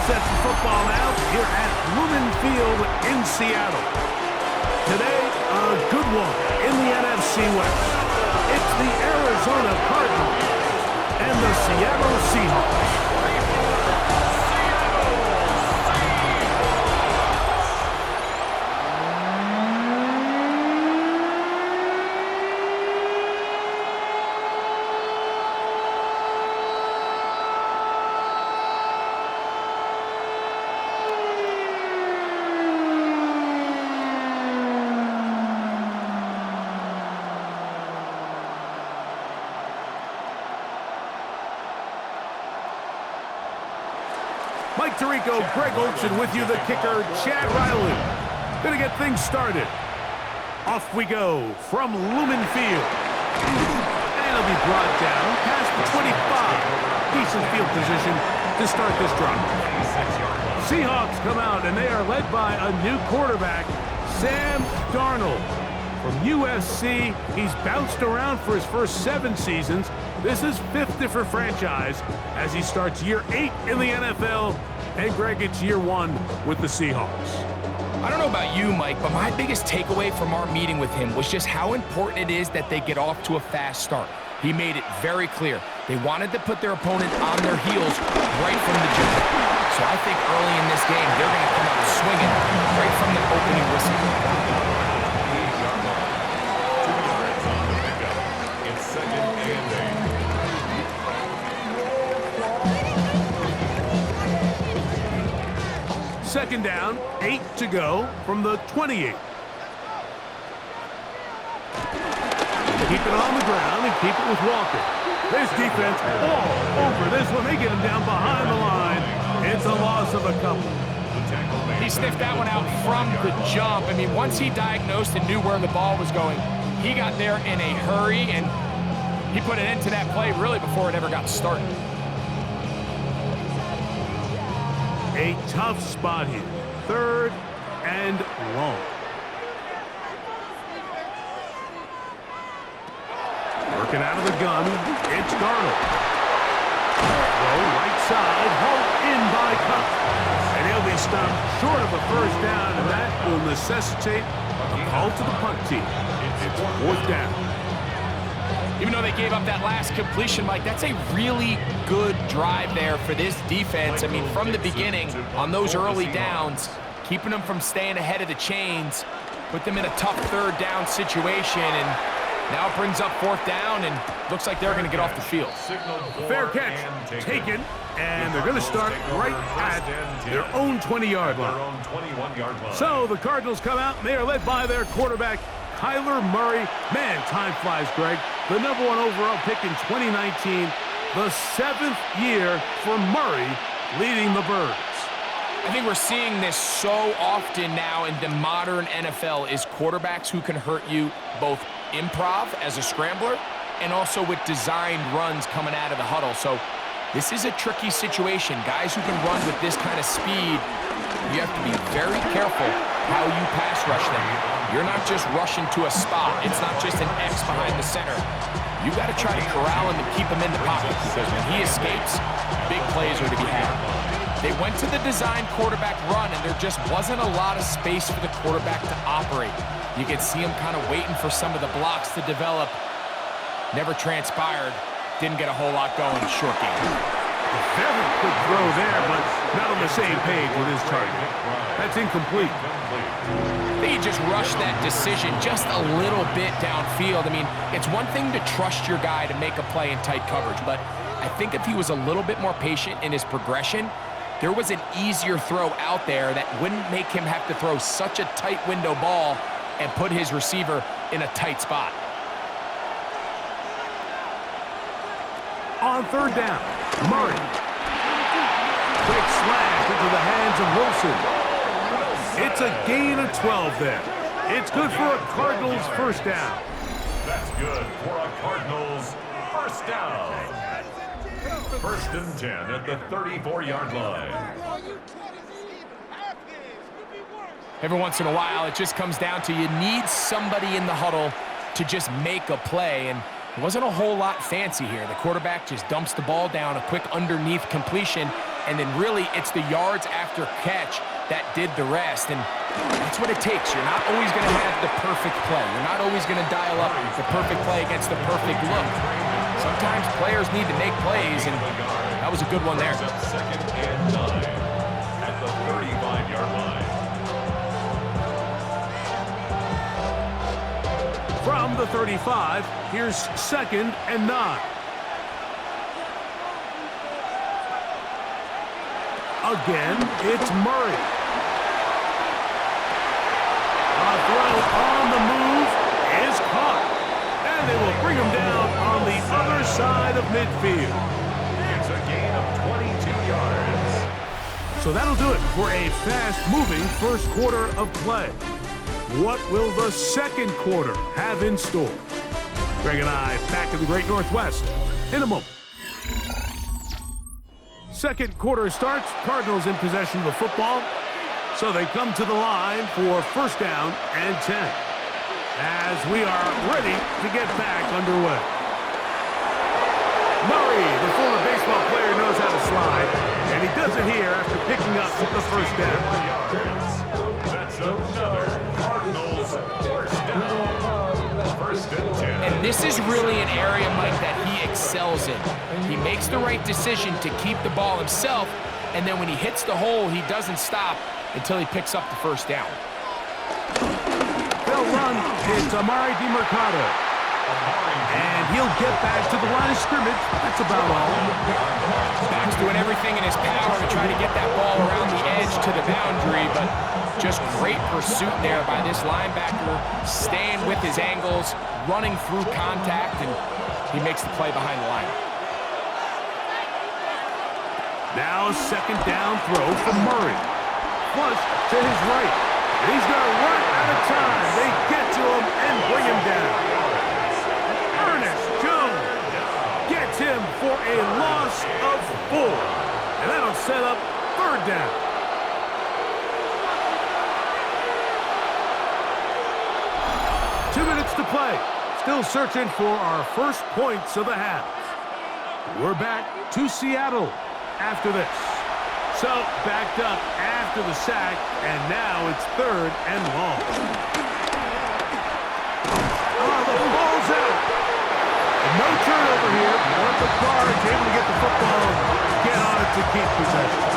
set for football now here at Lumen Field in Seattle. Today, a good one in the NFC West. It's the Arizona Cardinals and the Seattle Seahawks. Mike Tirico, Greg Olsen with you, the kicker, Chad Riley. Gonna get things started. Off we go from Lumen Field. And it'll be brought down past the 25. Decent field position to start this drive. Seahawks come out, and they are led by a new quarterback, Sam Darnold. From USC, he's bounced around for his first 7 seasons. This is 5th different franchise as he starts year 8 in the NFL. And Greg, it's year 1 with the Seahawks. I don't know about you, Mike, but my biggest takeaway from our meeting with him was just how important it is that they get off to a fast start. He made it very clear. They wanted to put their opponent on their heels right from the jump. So I think early in this game, they're going to come out swinging right from the opening whistle. Second down, 8 to go from the 28. Keep it on the ground and keep it with Walker. This defense all over this one. They get him down behind the line. It's a loss of a couple. He sniffed that one out from the jump. I mean, once he diagnosed and knew where the ball was going, he got there in a hurry, and he put an end to that play really before it ever got started. A tough spot here. 3rd and long. Working out of the gun, it's Darnold. Throw right side, hauled in by Cup. And he'll be stopped short of a first down, and that will necessitate a call to the punt team. It's 4th down. Even though they gave up that last completion, Mike, that's a really good drive there for this defense. I mean, from the beginning, on those early downs, keeping them from staying ahead of the chains, put them in a tough 3rd down situation, and now it brings up 4th down, and looks like they're going to get off the field. Fair catch taken, and they're going to start right at their own 20-yard line. So the Cardinals come out, and they are led by their quarterback, Kyler Murray. Man, time flies, Greg. The #1 overall pick in 2019, the 7th year for Murray leading the Birds. I think we're seeing this so often now in the modern NFL is quarterbacks who can hurt you both improv as a scrambler and also with designed runs coming out of the huddle. So this is a tricky situation. Guys who can run with this kind of speed, you have to be very careful how you pass rush them. You're not just rushing to a spot. It's not just an X behind the center. You got to try to corral him and keep him in the pocket, because when he escapes, big plays are to be had. They went to the design quarterback run, and there just wasn't a lot of space for the quarterback to operate. You could see him kind of waiting for some of the blocks to develop. Never transpired. Didn't get a whole lot going. Short game. A very quick throw there, but not on the same page with his target. That's incomplete. He just rushed that decision just a little bit downfield. I mean, it's one thing to trust your guy to make a play in tight coverage, but I think if he was a little bit more patient in his progression, there was an easier throw out there that wouldn't make him have to throw such a tight window ball and put his receiver in a tight spot. On 3rd down, Murray. Quick slash into the hands of Wilson. It's a gain of 12 there. It's good for a Cardinals 1st down. That's good for a Cardinals 1st down. 1st and 10 at the 34-yard line. Every once in a while, it just comes down to you need somebody in the huddle to just make a play, and it wasn't a whole lot fancy here. The quarterback just dumps the ball down, a quick underneath completion, and then really it's the yards after catch that did the rest, and that's what it takes. You're not always going to have the perfect play. You're not always going to dial up the perfect play against the perfect look. Sometimes players need to make plays, and that was a good one there. Second and 9 at the 35-yard line. From the 35, here's second and 9. Again, it's Murray. A throw on the move is caught. And they will bring him down on the other side of midfield. It's a gain of 22 yards. So that'll do it for a fast-moving first quarter of play. What will the second quarter have in store? Greg and I back in the Great Northwest in a moment. Second quarter starts, Cardinals in possession of the football. So they come to the line for first down and 10. As we are ready to get back underway. Murray, the former baseball player, knows how to slide, and he does it here after picking up the first down. That's another Cardinals first down. First and 10. And this is really an area, Mike, that he excels in. He makes the right decision to keep the ball himself, and then when he hits the hole, he doesn't stop until he picks up the first down. They'll run. It's Amari DeMercado. And he'll get back to the line of scrimmage. That's about all. Max doing everything in his power to try to get that ball around the edge to the boundary, but just great pursuit there by this linebacker, staying with his angles, running through contact, and he makes the play behind the line. Now a second down throw from Murray. Flush to his right. And he's going to run out of time. They get to him and bring him down. Ernest Jones gets him for a loss of 4. And that'll set up third down. Two minutes to play. Still searching for our first points of the half. We're back to Seattle after this. So, backed up after the sack, and now it's third and long. Oh, the ball's out. And no turnover here, but the Cards able to get the football, get on it to keep possession.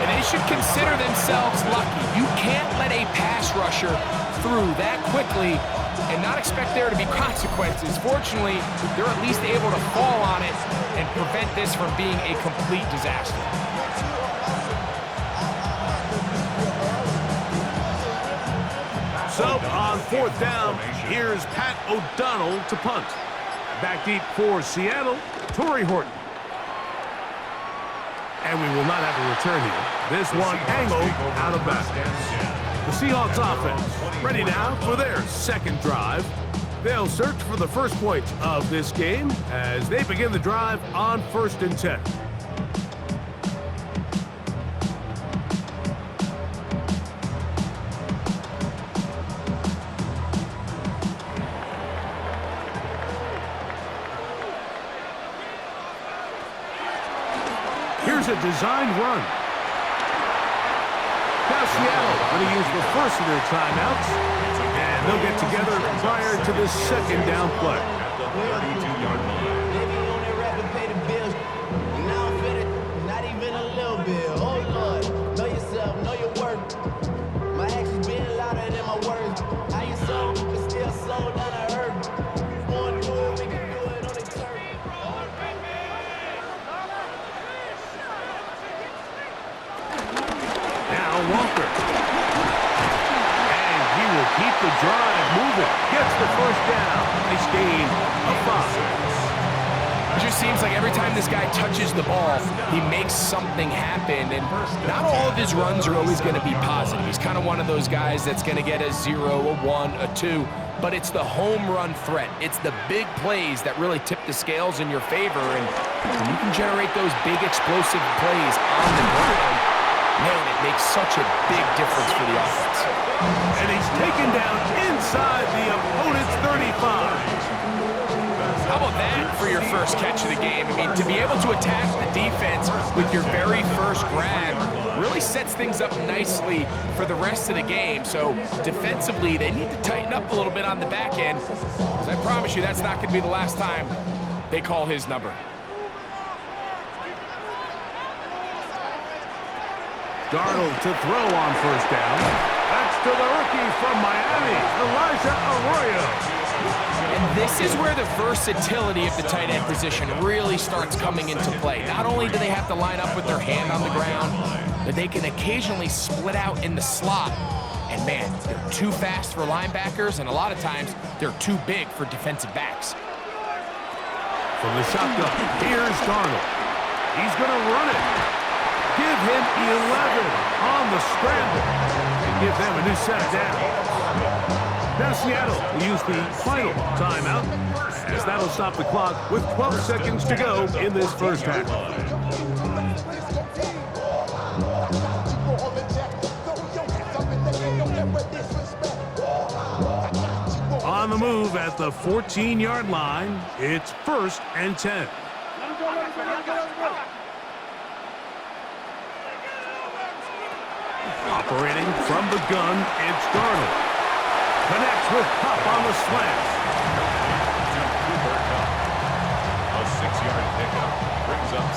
And they should consider themselves lucky. You can't let a pass rusher through that quickly and not expect there to be consequences. Fortunately, they're at least able to fall on it and prevent this from being a complete disaster. So, on fourth down, here's Pat O'Donnell to punt. Back deep for Seattle, Torrey Horton. And we will not have a return here. This one angled out of bounds. The Seahawks offense ready now for their second drive. They'll search for the first point of this game as they begin the drive on first and 10. Here's a designed run. Now Seattle going to use the first of their timeouts, and they'll get together prior to this second down play. At the 32-yard line. Not even a little bit. Oh Lord, know yourself, know your worth. My actions being louder than my words. How you sold, but still sold down a hurt. Want to do it, we can do it on the turf. Walker. And he will keep the drive moving. Gets the first down. Nice gain of 5. It just seems like every time this guy touches the ball, he makes something happen. And not all of his runs are always going to be positive. He's kind of one of those guys that's going to get a 0, a 1, a 2. But it's the home run threat. It's the big plays that really tip the scales in your favor. And when you can generate those big explosive plays on the ground, man, it makes such a big difference for the offense. And he's taken down inside the opponent's 35. How about that for your first catch of the game? I mean, to be able to attack the defense with your very first grab really sets things up nicely for the rest of the game. So defensively, they need to tighten up a little bit on the back end, because I promise you that's not going to be the last time they call his number. Darnold to throw on first down. That's to the rookie from Miami, Elijah Arroyo. And this is where the versatility of the tight end position really starts coming into play. Not only do they have to line up with their hand on the ground, but they can occasionally split out in the slot. And man, they're too fast for linebackers, and a lot of times they're too big for defensive backs. From the shotgun, here's Darnold. He's going to run it. Give him 11 on the scramble and give them a new set down. Now Seattle will use the final timeout, as that'll stop the clock with 12 seconds to go in this first half. On the move at the 14-yard line, it's 1st and 10. Operating from the gun, it's Darnold. Connects with Pop on the slant. A 6-yard pickup brings up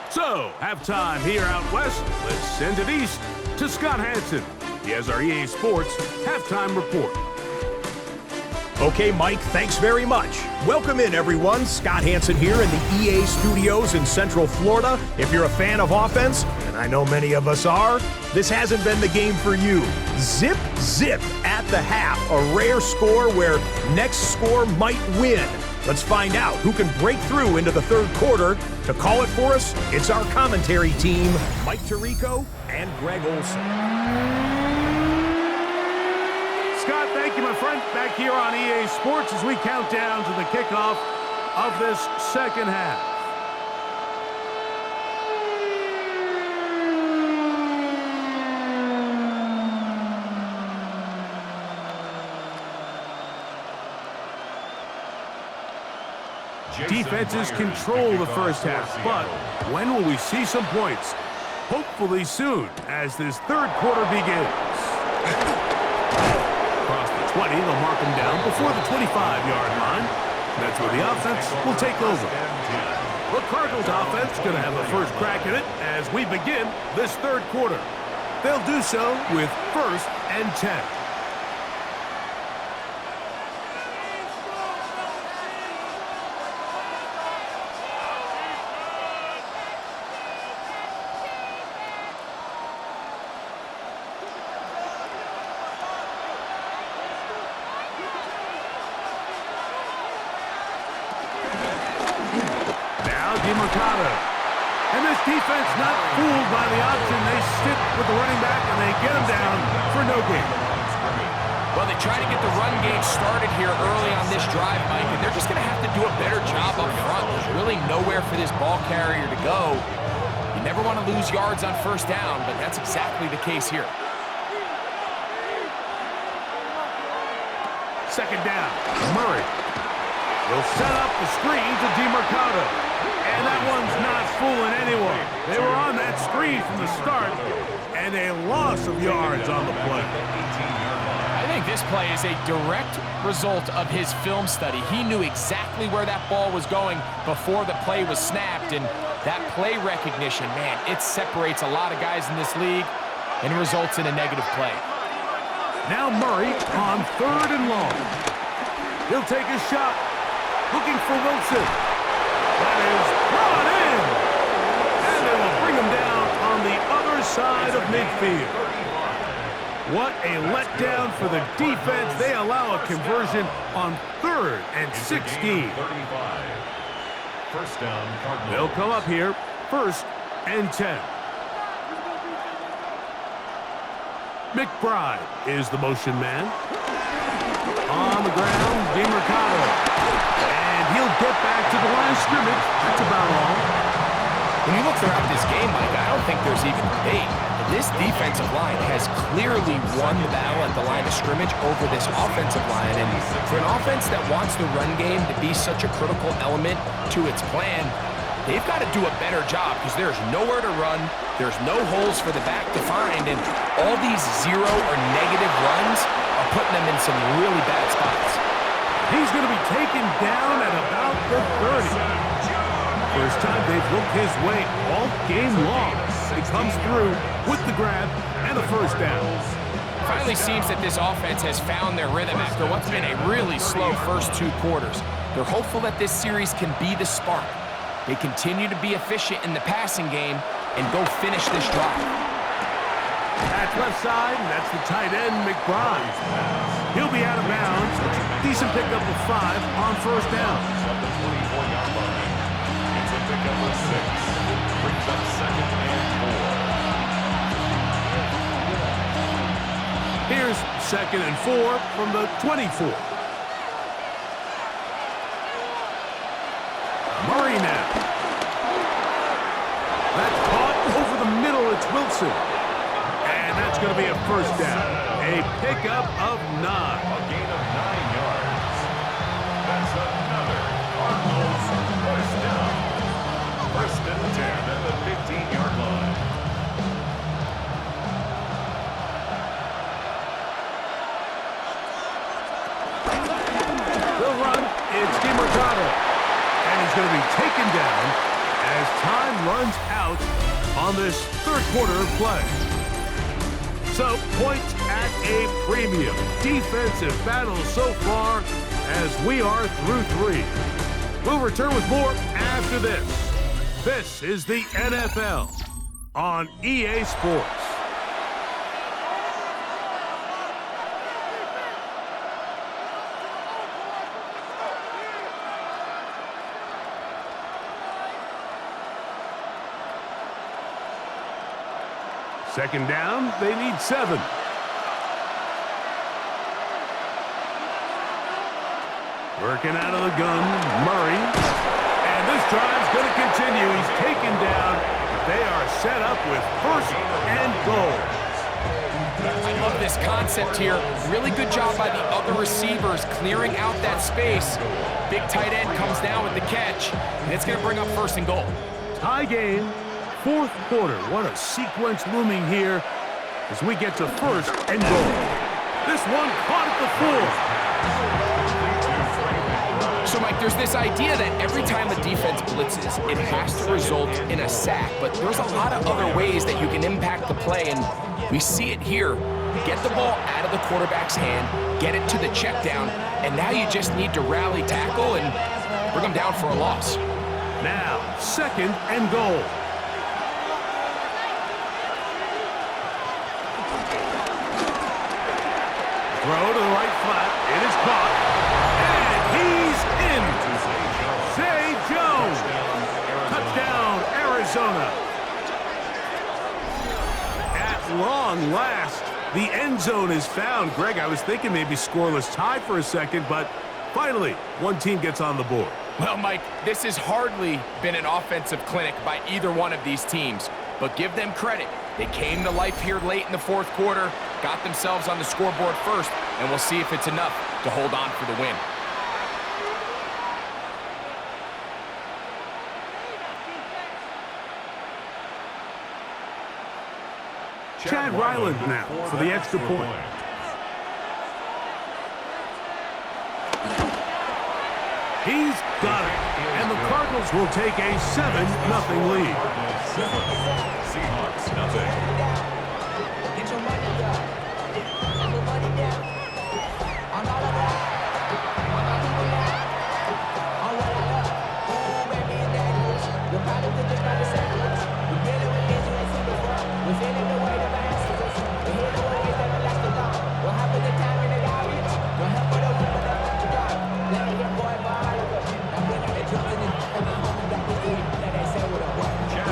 6. So, halftime here out west. Let's send it east to Scott Hansen. He has our EA Sports halftime report. Okay, Mike, thanks very much. Welcome in, everyone. Scott Hansen here in the EA Studios in Central Florida. If you're a fan of offense, and I know many of us are, this hasn't been the game for you. Zip, zip at the half. A rare score where next score might win. Let's find out who can break through into the third quarter. To call it for us, it's our commentary team, Mike Tirico and Greg Olson. Scott, thank you, my friend. Back here on EA Sports as we count down to the kickoff of this second half. Defenses control the first half, but when will we see some points? Hopefully soon, as this third quarter begins. Across the 20, they'll mark them down before the 25-yard line. That's where the offense will take over. The Cardinals offense going to have a first crack at it as we begin this third quarter. They'll do so with 1st and 10. And this defense not fooled by the option. They stick with the running back and they get him down for no gain. Well, they try to get the run game started here early on this drive, Mike, and they're just going to have to do a better job up front. There's really nowhere for this ball carrier to go. You never want to lose yards on first down, but that's exactly the case here. Second down, Murray. He'll set up the screen to DeMarcado. And that one's not fooling anyone. They were on that screen from the start, and a loss of yards on the play. I think this play is a direct result of his film study. He knew exactly where that ball was going before the play was snapped, and that play recognition, man, it separates a lot of guys in this league and results in a negative play. Now Murray on 3rd and long. He'll take a shot, looking for Wilson. That is brought in, and they will bring him down on the other side of midfield. What a letdown for the defense. They allow a conversion on 3rd and 16. First down, Cardinals. They'll come up here, 1st and 10. McBride is the motion man. On the ground, DeMarcado. And he'll get back to the line of scrimmage. That's about all. When you look throughout this game, Mike, I don't think there's even debate. This defensive line has clearly won the battle at the line of scrimmage over this offensive line. And for an offense that wants the run game to be such a critical element to its plan, they've got to do a better job because there's nowhere to run, there's no holes for the back to find, and all these zero or negative runs are putting them in some really bad spots. He's going to be taken down at about the 30. First time they've looked his way all game long. He comes through with the grab and a first down. Finally seems that this offense has found their rhythm after what's been a really slow first 2 quarters. They're hopeful that this series can be the spark. They continue to be efficient in the passing game and go finish this drive. At left side, that's the tight end, McBride. He'll be out of bounds. Decent pickup of 5 on first down. At the 24-yard line. It's a pickup of 6. Brings up 2nd and 4. Here's 2nd and 4 from the 24. Murray now. That's caught over the middle. It's Wilson. And that's going to be a first down. A pickup of 9. A gain of 9 yards. That's another Cardinals first down. 1st and 10 at the 15-yard line. They'll run. It's DiMercato. And he's going to be taken down as time runs out on this 3rd quarter of play. So, points at a premium. Defensive battle so far as we are through 3. We'll return with more after this. This is the NFL on EA Sports. Second down, they need 7. Working out of the gun, Murray. And this drive's going to continue. He's taken down. They are set up with 1st and goal. I love this concept here. Really good job by the other receivers clearing out that space. Big tight end comes down with the catch, and it's going to bring up 1st and goal. Tie game, 4th quarter. What a sequence looming here as we get to 1st and goal. This one caught at the 4. So, Mike, there's this idea that every time a defense blitzes, it has to result in a sack. But there's a lot of other ways that you can impact the play, and we see it here. Get the ball out of the quarterback's hand, get it to the check down, and now you just need to rally tackle and bring them down for a loss. Now, 2nd and goal. Throw to the right flat. It is caught. And he's in. Zay Jones. Touchdown, Arizona. At long last, the end zone is found. Greg, I was thinking maybe scoreless tie for a second, but finally, one team gets on the board. Well, Mike, this has hardly been an offensive clinic by either one of these teams, but give them credit. They came to life here late in the 4th quarter, got themselves on the scoreboard first, and we'll see if it's enough to hold on for the win. Chad Ryland now for the extra point. He's got it. And the Cardinals will take a 7-0 lead. Seahawks, nothing. Get your money up. Get your money down. I'm all about it. I'm all about it. I'm what I love. Ooh, baby, it's dangerous. You're probably thinking about the sandwich. We're dealing with injuries in the front. We're feeling the weight of accidents. We're here the ways that are lasting long. What happened to time in the garbage? What happened to women that left the dark? Let me get boy by. I'm going to be jumping in. And my homie got this thing that they say with a boy.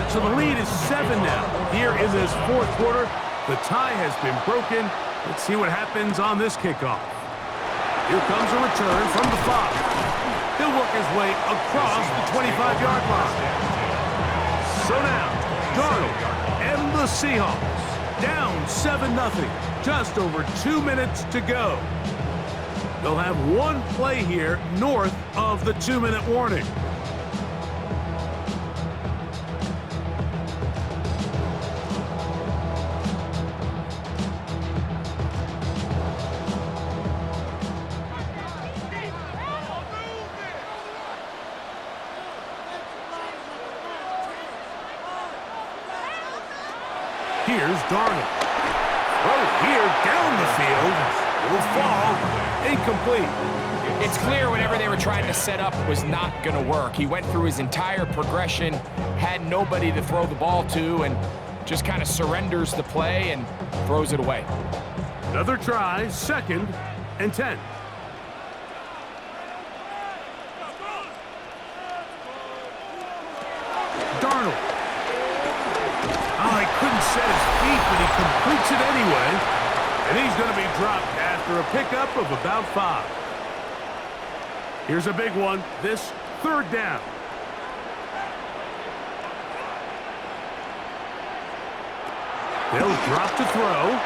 So the lead is 7 now. Here in this 4th quarter, the tie has been broken. Let's see what happens on this kickoff. Here comes a return from the 5. He'll work his way across the 25-yard line. So now, Darnold and the Seahawks down 7-0. Just over 2 minutes to go. They'll have one play here north of the 2-minute warning. Here's Darnold. Throw here down the field. It will fall. Incomplete. It's clear whatever they were trying to set up was not going to work. He went through his entire progression, had nobody to throw the ball to, and just kind of surrenders the play and throws it away. Another try, 2nd and 10. Darnold. Oh, he couldn't set his feet, but he completes it anyway. And he's going to be dropped after a pickup of about 5. Here's a big one, this 3rd down. They'll drop to throw.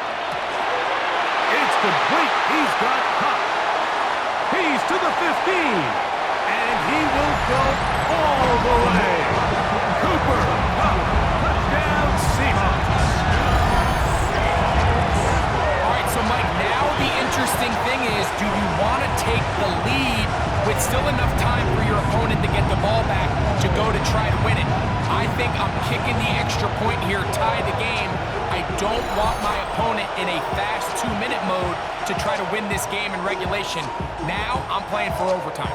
It's complete. He's got Cup. He's to the 15. And he will go all the way. Cooper Cup. Touchdown Seahawks. All right, so Mike, now the interesting thing is, do you want to take the lead with still enough time for your opponent to get the ball back to go to try to win it? I think I'm kicking the extra point here, tie the game. I don't want my opponent in a fast 2-minute mode to try to win this game in regulation. Now I'm playing for overtime.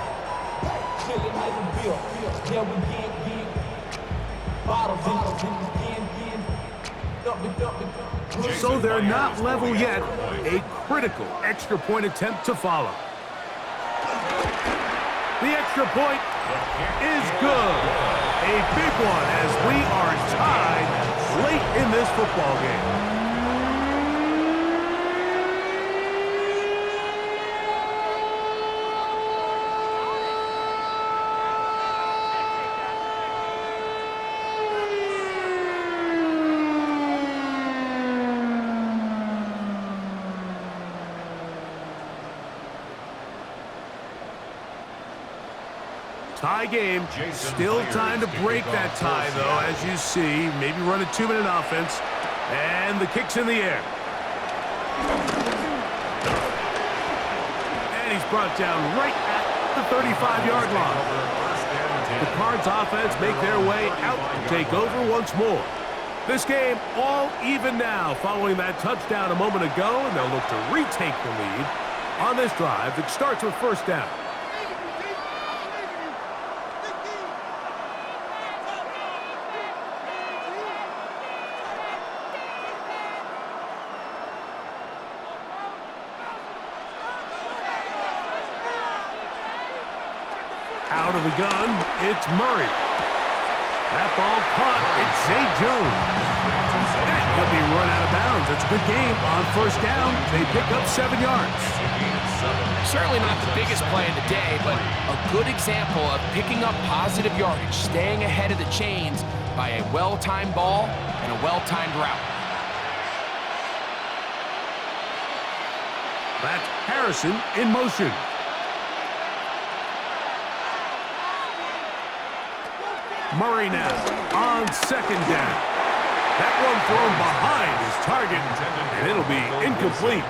So they're not level yet. A critical extra point attempt to follow. The extra point is good. A big one as we are tied late in this football game. Tie game. Still time to break that tie, though, as you see. Maybe run a 2-minute offense. And the kick's in the air. And he's brought down right at the 35-yard line. The Cards offense make their way out to take over once more. This game all even now following that touchdown a moment ago, and they'll look to retake the lead on this drive that starts with 1st down. Out of the gun, it's Murray. That ball caught. It's Zay Jones. That could be run out of bounds. It's a good game on 1st down. They pick up 7 yards. Certainly not the biggest play of the day, but a good example of picking up positive yardage, staying ahead of the chains by a well-timed ball and a well-timed route. That's Harrison in motion. Murray now on 2nd down. That one thrown behind his target, and it'll be incomplete.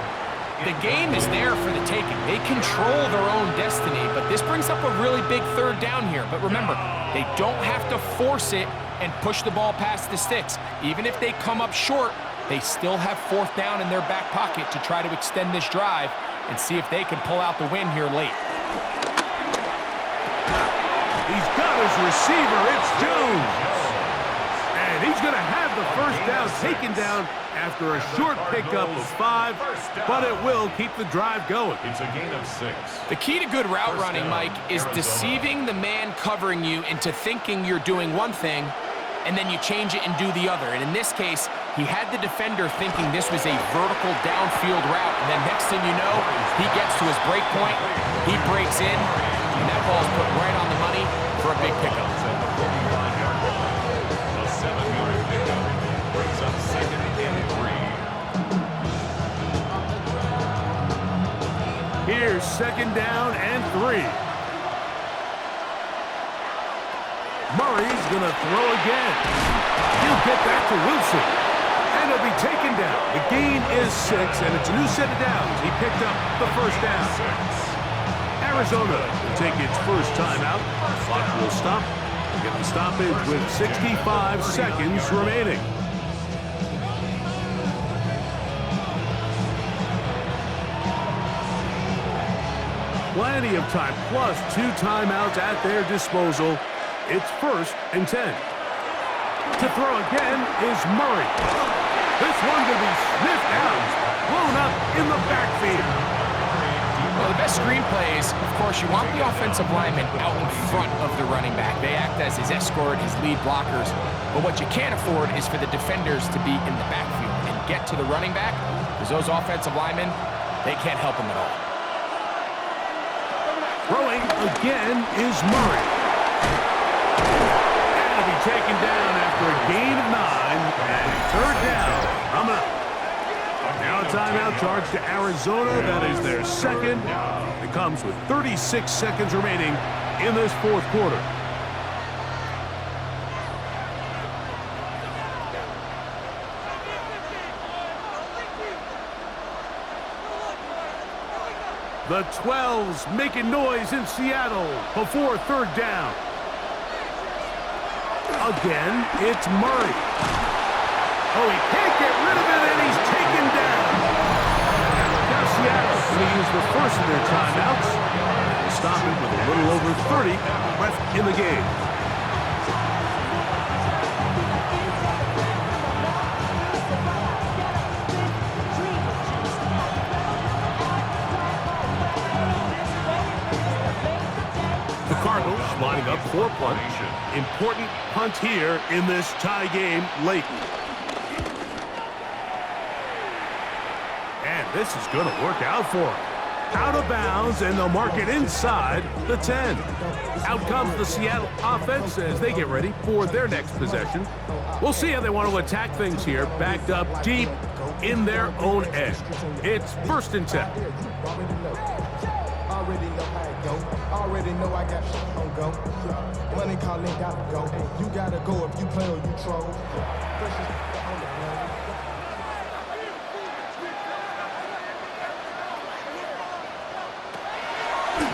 The game is there for the taking. They control their own destiny, but this brings up a really big 3rd down here. But remember, they don't have to force it and push the ball past the sticks. Even if they come up short, they still have 4th down in their back pocket to try to extend this drive and see if they can pull out the win here late. He's got his receiver. It's Jones. And he's going to have the 1st down taken down after a short pickup of 5, but it will keep the drive going. It's a gain of 6. The key to good route running, Mike, is deceiving the man covering you into thinking you're doing one thing, and then you change it and do the other. And in this case, he had the defender thinking this was a vertical downfield route, and then next thing you know, he gets to his break point, he breaks in, and that ball is put right on the money for a big pickup. A 7-yard pickup brings up 2nd and 3. Here's 2nd down and 3. Murray's going to throw again. He'll get that to Wilson. And he'll be taken down. The gain is 6, and it's a new set of downs. He picked up the 1st down. Arizona will take its first timeout. Clock will stop and get the stoppage with 65 seconds remaining. plenty of time, plus 2 timeouts at their disposal. It's 1st and 10. To throw again is Murray. This one going to be sniffed out, blown up in the backfield. Well, the best screenplays, of course, you want the offensive lineman out in front of the running back. They act as his escort, his lead blockers. But what you can't afford is for the defenders to be in the backfield and get to the running back, because those offensive linemen, they can't help him at all. Throwing again is Murray. And he'll be taken down after a gain of 9 and 3rd down. Coming up. Now a timeout charge to Arizona. That is their 2nd. It comes with 36 seconds remaining in this 4th quarter. The 12s making noise in Seattle before 3rd down. Again, it's Murray. Oh, he can't get rid of it, and he's taken down. Now Seattle's going to use the first of their timeouts. They'll stop it with a little over 30 left in the game. The Cardinals lining up for a punt. Important punt here in this tie game late. And this is going to work out for them. Out of bounds, and they'll mark it inside the 10. Out comes the Seattle offense as they get ready for their next possession. We'll see how they want to attack things here, backed up deep in their own end. It's 1st and 10. Already know how it go. Already know I got shit on go. Money calling, gotta go. You gotta go if you play or you troll.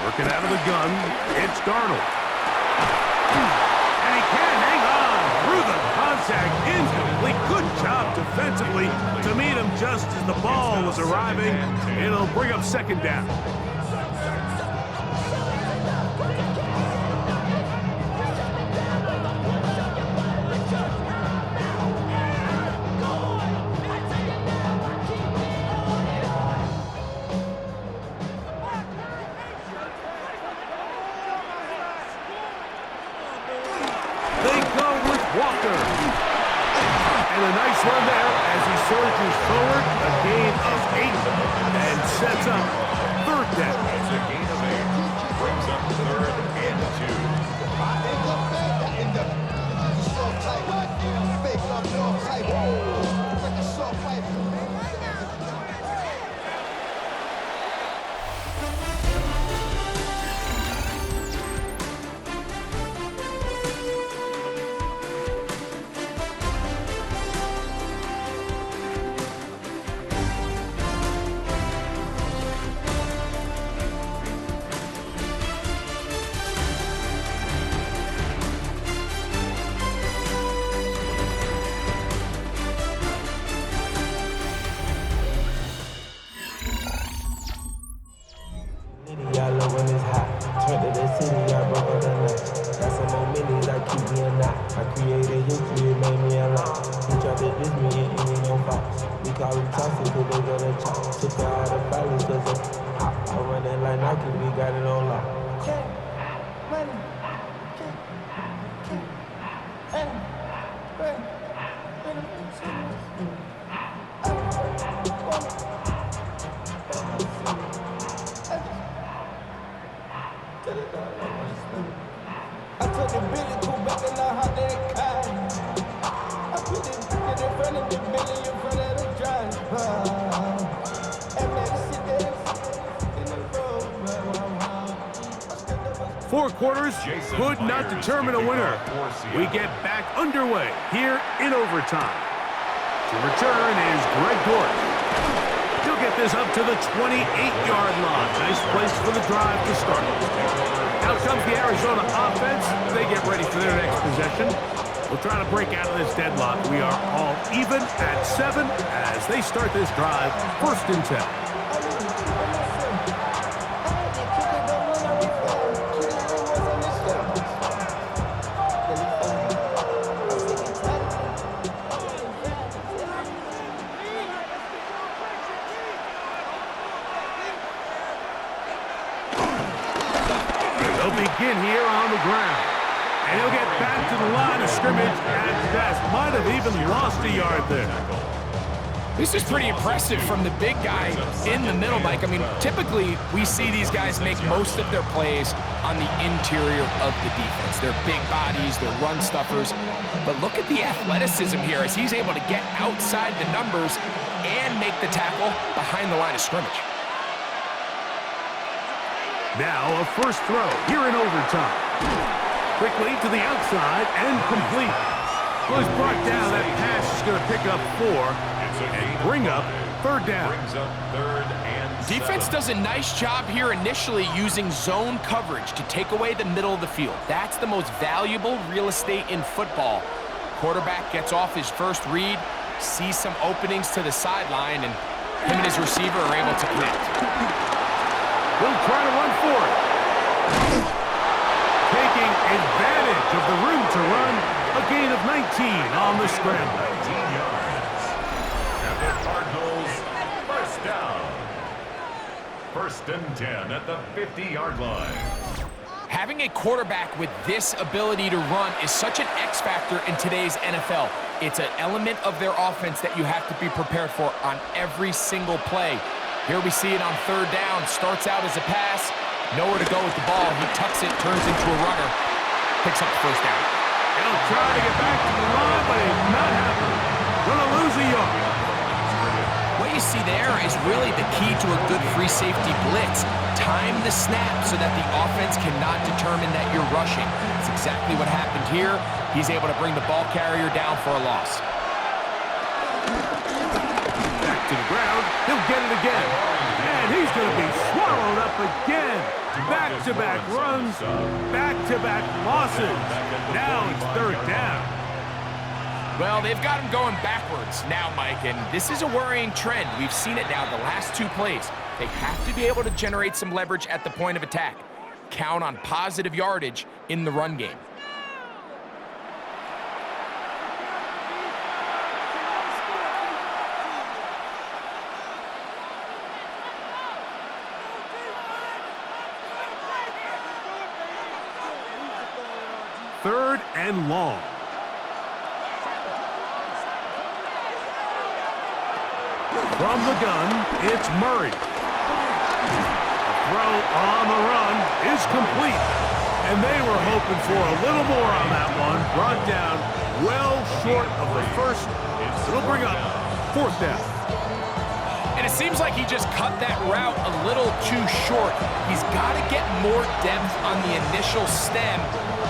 Working out of the gun, it's Darnold. And he can't hang on through the contact. Incomplete. Good job defensively to meet him just as the ball was arriving. It'll bring up 2nd down. And a nice run there as he surges forward. A gain of 8 and sets up 3rd down. It's a gain of 8. Brings up 3rd and 4 quarters could not determine a winner. We get back underway here in overtime. To return is Greg Dortch. He'll get this up to the 28-yard line. Nice place for the drive to start. Out comes the Arizona offense. They get ready for their next possession. We'll try to break out of this deadlock. We are all even at 7 as they start this drive. 1st and 10. They'll begin here on the ground. And he'll get back to the line of scrimmage at best. Might have even lost a yard there. This is pretty impressive from the big guy in the middle, Mike. I mean, typically we see these guys make most of their plays on the interior of the defense. They're big bodies, they're run stuffers. But look at the athleticism here as he's able to get outside the numbers and make the tackle behind the line of scrimmage. Now a first throw here in overtime. Quickly to the outside and complete. Well, he's brought down. That pass is going to pick up 4 and bring up third down. Defense does a nice job here initially using zone coverage to take away the middle of the field. That's the most valuable real estate in football. Quarterback gets off his first read, sees some openings to the sideline, and him and his receiver are able to connect. He'll try to run for it. Taking advantage of the room to run, a gain of 19 on the scramble. 19 yards. And the Cardinals, first down. First and 10 at the 50-yard line. Having a quarterback with this ability to run is such an X factor in today's NFL. It's an element of their offense that you have to be prepared for on every single play. Here we see it on third down. Starts out as a pass. Nowhere to go with the ball. He tucks it, turns into a runner. Picks up the first down. He'll try to get back to the line, but it's not happening. Gonna lose a yard. What you see there is really the key to a good free safety blitz. Time the snap so that the offense cannot determine that you're rushing. That's exactly what happened here. He's able to bring the ball carrier down for a loss. Back to the ground. He'll get it again. And he's going to be swallowed up again. Back-to-back runs, back-to-back losses. Now it's third down. Well, they've got him going backwards now, Mike, and this is a worrying trend. We've seen it now the last 2 plays. They have to be able to generate some leverage at the point of attack. Count on positive yardage in the run game. Third and long. From the gun, it's Murray. Throw on the run is complete. And they were hoping for a little more on that one. Brought down well short of the first. It'll bring up fourth down. And it seems like he just cut that route a little too short. He's got to get more depth on the initial stem.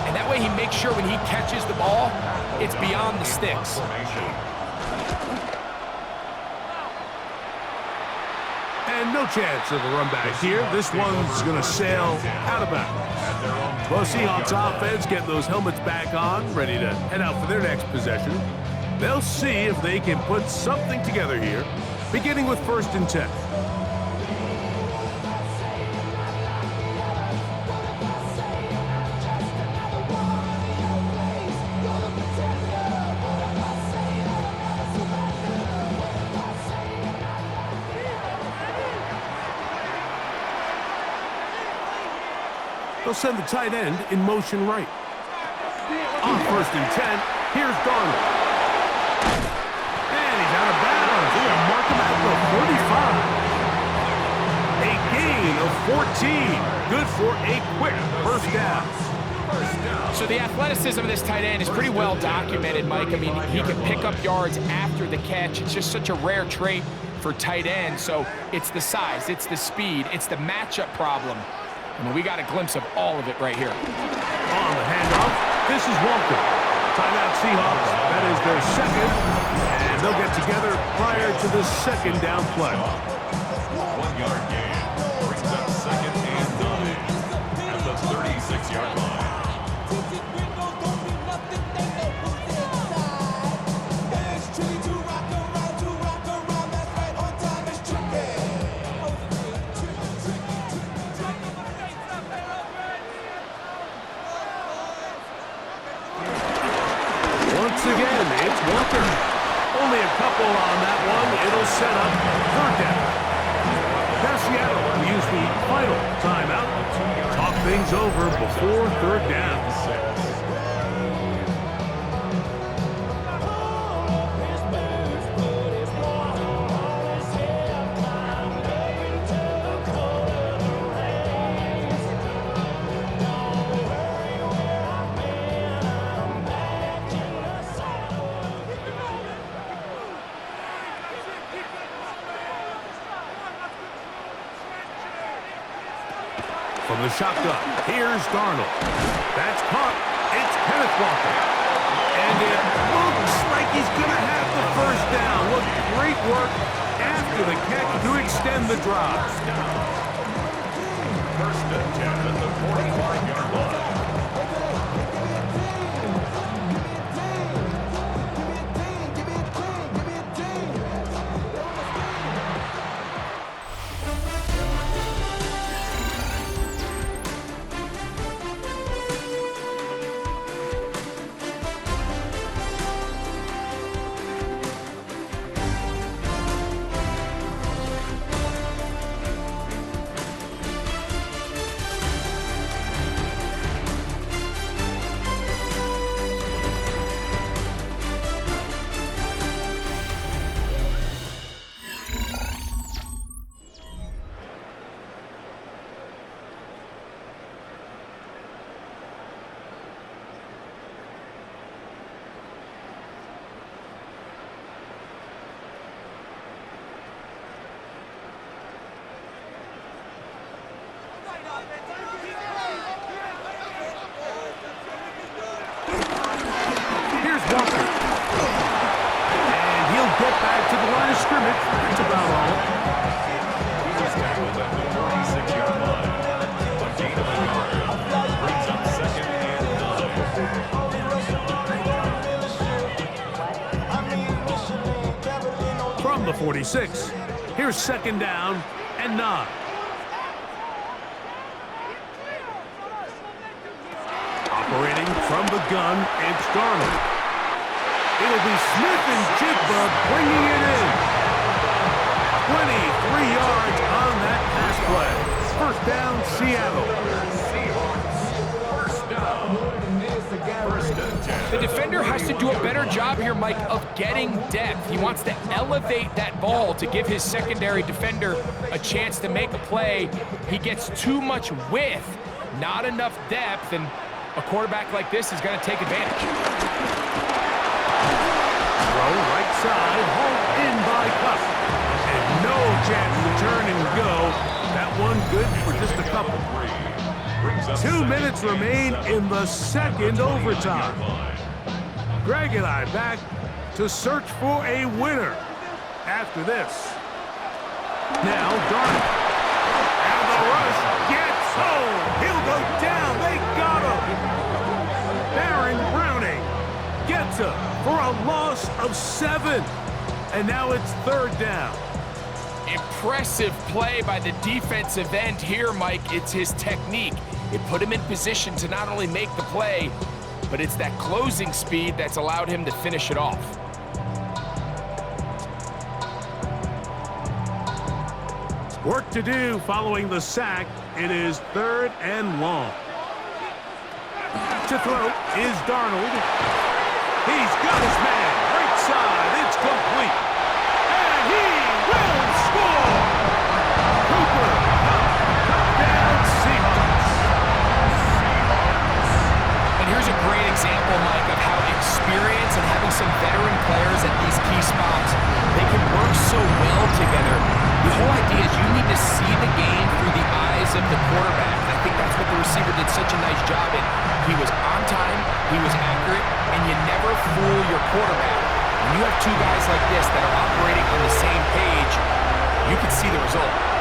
And that way he makes sure when he catches the ball, it's beyond the sticks. And no chance of a run back here. This one's going to sail out of bounds. Well, Seahawks offense getting those helmets back on, ready to head out for their next possession. They'll see if they can put something together here, beginning with first and 10. They'll send the tight end in motion right. On first and 10, here's Darnold. And he's out of bounds. They're going to mark him at the 35. A gain of 14. Good for a quick first down. So the athleticism of this tight end is pretty well documented, Mike. I mean, he can pick up yards after the catch. It's just such a rare trait for tight ends. So it's the size, it's the speed, it's the matchup problem. I mean, we got a glimpse of all of it right here. On the handoff, this is Walker. Timeout Seahawks. That is their second. And they'll get together prior to the second down play. 1 yard gain. Brings up second and 9 at the 36-yard line. Once again, it's Walker. Only a couple on that one. It'll set up third down. Now Seattle will use the final timeout. Talk things over before third down. From the shotgun, here's Darnold. That's caught. It's Kenneth Walker. And it looks like he's going to have the first down. Look, great work after the catch to extend the drive. First and 10 at the 45-yard line. Here's Walker. And he'll get back to the line of scrimmage. That's about all. He was tackled at the 46-yard line. A gain of a yard brings up second and 9. From the 46, here's second down and 9. Operating from the gun, it's Darnold. It'll be Smith and Jigba bringing it in. 23 yards on that pass play. First down, Seattle. Seahawks. First down. First and 10. The defender has to do a better job here, Mike, of getting depth. He wants to elevate that ball to give his secondary defender a chance to make a play. He gets too much width, not enough depth, and a quarterback like this is going to take advantage. Throw right side, hauled in by Cup. And no chance to turn and go. That one good for just a couple. 2 minutes remain in the second overtime. Greg and I back to search for a winner after this. Now Darnold. And the rush gets home. He'll go down. They got him. Baron Browning gets him for a loss of 7. And now it's third down. Impressive play by the defensive end here, Mike. It's his technique. It put him in position to not only make the play, but it's that closing speed that's allowed him to finish it off. Work to do following the sack. It is third and long. To throw is Darnold. He's got his man. Right side. It's complete. And he will score. Cooper. Touchdown Seahawks. And here's a great example, Mike, of how experience and having some veteran players at these key spots, they can work so well together. The whole idea is you need to see the game through the eyes of the quarterback. And I think that's what the receiver did such a nice job in. He was on time, he was accurate, and you never fool your quarterback. When you have two guys like this that are operating on the same page, you can see the result.